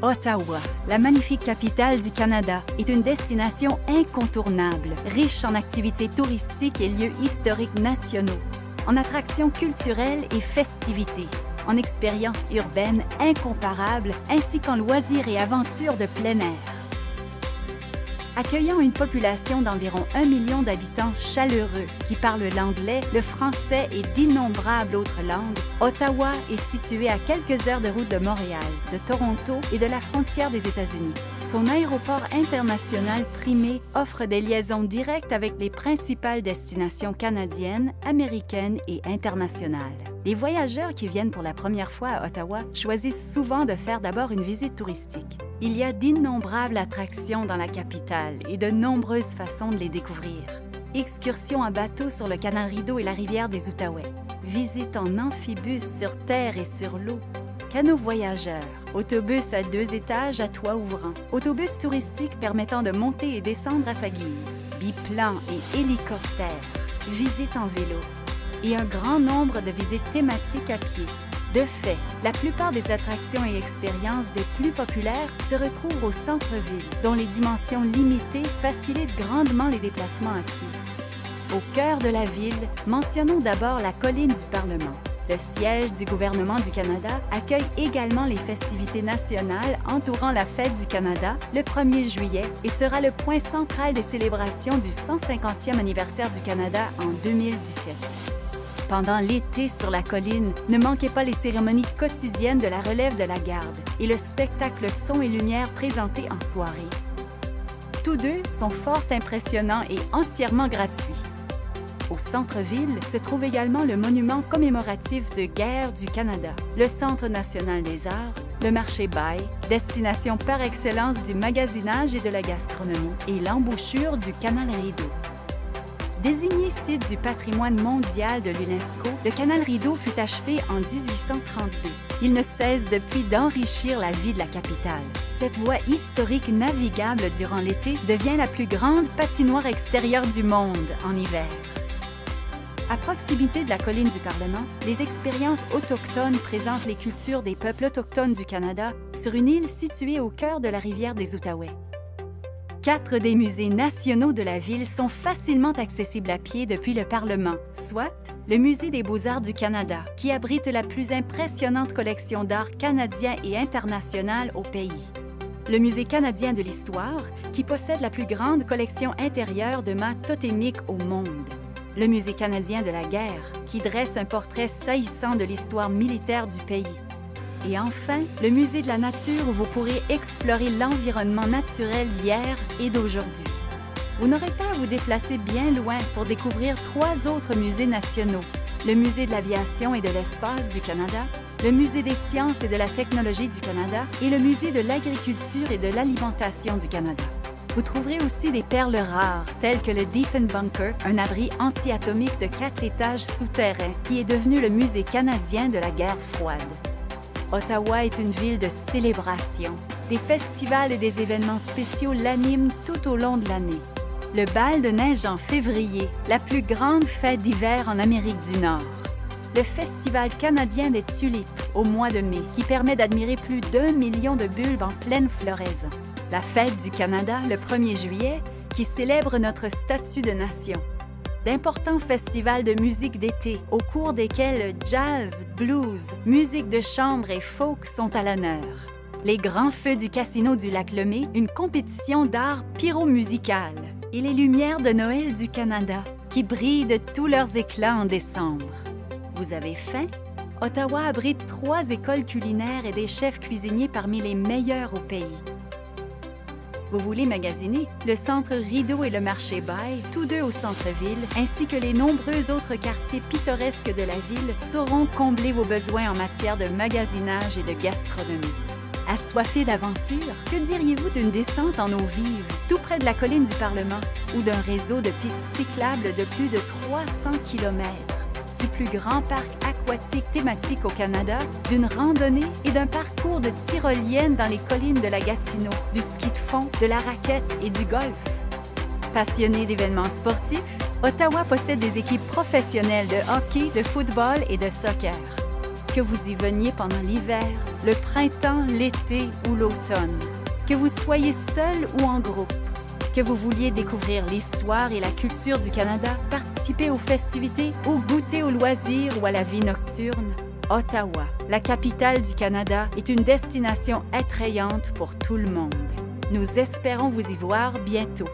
Ottawa, la magnifique capitale du Canada, est une destination incontournable, riche en activités touristiques et lieux historiques nationaux, en attractions culturelles et festivités, en expériences urbaines incomparables ainsi qu'en loisirs et aventures de plein air. Accueillant une population d'environ 1 million d'habitants chaleureux qui parlent l'anglais, le français et d'innombrables autres langues, Ottawa est située à quelques heures de route de Montréal, de Toronto et de la frontière des États-Unis. Son aéroport international primé offre des liaisons directes avec les principales destinations canadiennes, américaines et internationales. Les voyageurs qui viennent pour la première fois à Ottawa choisissent souvent de faire d'abord une visite touristique. Il y a d'innombrables attractions dans la capitale et de nombreuses façons de les découvrir. Excursions en bateau sur le canal Rideau et la rivière des Outaouais. Visites en amphibus sur terre et sur l'eau. Canaux voyageurs. Autobus à 2 étages à toit ouvrant. Autobus touristique permettant de monter et descendre à sa guise. Biplan et hélicoptères. Visites en vélo. Et un grand nombre de visites thématiques à pied. De fait, la plupart des attractions et expériences des plus populaires se retrouvent au centre-ville, dont les dimensions limitées facilitent grandement les déplacements à pied. Au cœur de la ville, mentionnons d'abord la colline du Parlement. Le siège du gouvernement du Canada accueille également les festivités nationales entourant la Fête du Canada le 1er juillet et sera le point central des célébrations du 150e anniversaire du Canada en 2017. Pendant l'été sur la colline, ne manquez pas les cérémonies quotidiennes de la relève de la garde et le spectacle son et lumière présenté en soirée. Tous deux sont fort impressionnants et entièrement gratuits. Au centre-ville se trouve également le monument commémoratif de guerre du Canada, le Centre national des arts, le marché Bay, destination par excellence du magasinage et de la gastronomie, et l'embouchure du canal Rideau. Désigné site du patrimoine mondial de l'UNESCO, le canal Rideau fut achevé en 1832. Il ne cesse depuis d'enrichir la vie de la capitale. Cette voie historique navigable durant l'été devient la plus grande patinoire extérieure du monde en hiver. À proximité de la colline du Parlement, les expériences autochtones présentent les cultures des peuples autochtones du Canada sur une île située au cœur de la rivière des Outaouais. 4 des musées nationaux de la ville sont facilement accessibles à pied depuis le Parlement, soit le Musée des beaux-arts du Canada, qui abrite la plus impressionnante collection d'art canadien et international au pays. Le Musée canadien de l'histoire, qui possède la plus grande collection intérieure de mâts totémiques au monde. Le Musée canadien de la guerre, qui dresse un portrait saisissant de l'histoire militaire du pays. Et enfin, le Musée de la nature où vous pourrez explorer l'environnement naturel d'hier et d'aujourd'hui. Vous n'aurez pas à vous déplacer bien loin pour découvrir 3 autres musées nationaux. Le Musée de l'aviation et de l'espace du Canada, le Musée des sciences et de la technologie du Canada et le Musée de l'agriculture et de l'alimentation du Canada. Vous trouverez aussi des perles rares, telles que le Diefenbunker, un abri anti-atomique de 4 étages souterrains qui est devenu le Musée canadien de la guerre froide. Ottawa est une ville de célébration. Des festivals et des événements spéciaux l'animent tout au long de l'année. Le bal de neige en février, la plus grande fête d'hiver en Amérique du Nord. Le Festival canadien des tulipes au mois de mai, qui permet d'admirer plus d'1 million de bulbes en pleine floraison. La Fête du Canada, le 1er juillet, qui célèbre notre statut de nation. D'importants festivals de musique d'été, au cours desquels jazz, blues, musique de chambre et folk sont à l'honneur. Les grands feux du Casino du Lac-Lemay, une compétition d'art pyromusical. Et les lumières de Noël du Canada, qui brillent de tous leurs éclats en décembre. Vous avez faim? Ottawa abrite 3 écoles culinaires et des chefs cuisiniers parmi les meilleurs au pays. Vous voulez magasiner? Le centre Rideau et le marché Bay, tous deux au centre-ville, ainsi que les nombreux autres quartiers pittoresques de la ville, sauront combler vos besoins en matière de magasinage et de gastronomie. Assoiffé d'aventure, que diriez-vous d'une descente en eau vive, tout près de la colline du Parlement, ou d'un réseau de pistes cyclables de plus de 300 km? Du plus grand parc aquatique thématique au Canada, d'une randonnée et d'un parcours de tyrolienne dans les collines de la Gatineau, du ski de fond, de la raquette et du golf. Passionné d'événements sportifs, Ottawa possède des équipes professionnelles de hockey, de football et de soccer. Que vous y veniez pendant l'hiver, le printemps, l'été ou l'automne, que vous soyez seul ou en groupe, que vous vouliez découvrir l'histoire et la culture du Canada, participer aux festivités ou goûter aux loisirs ou à la vie nocturne, Ottawa, la capitale du Canada, est une destination attrayante pour tout le monde. Nous espérons vous y voir bientôt.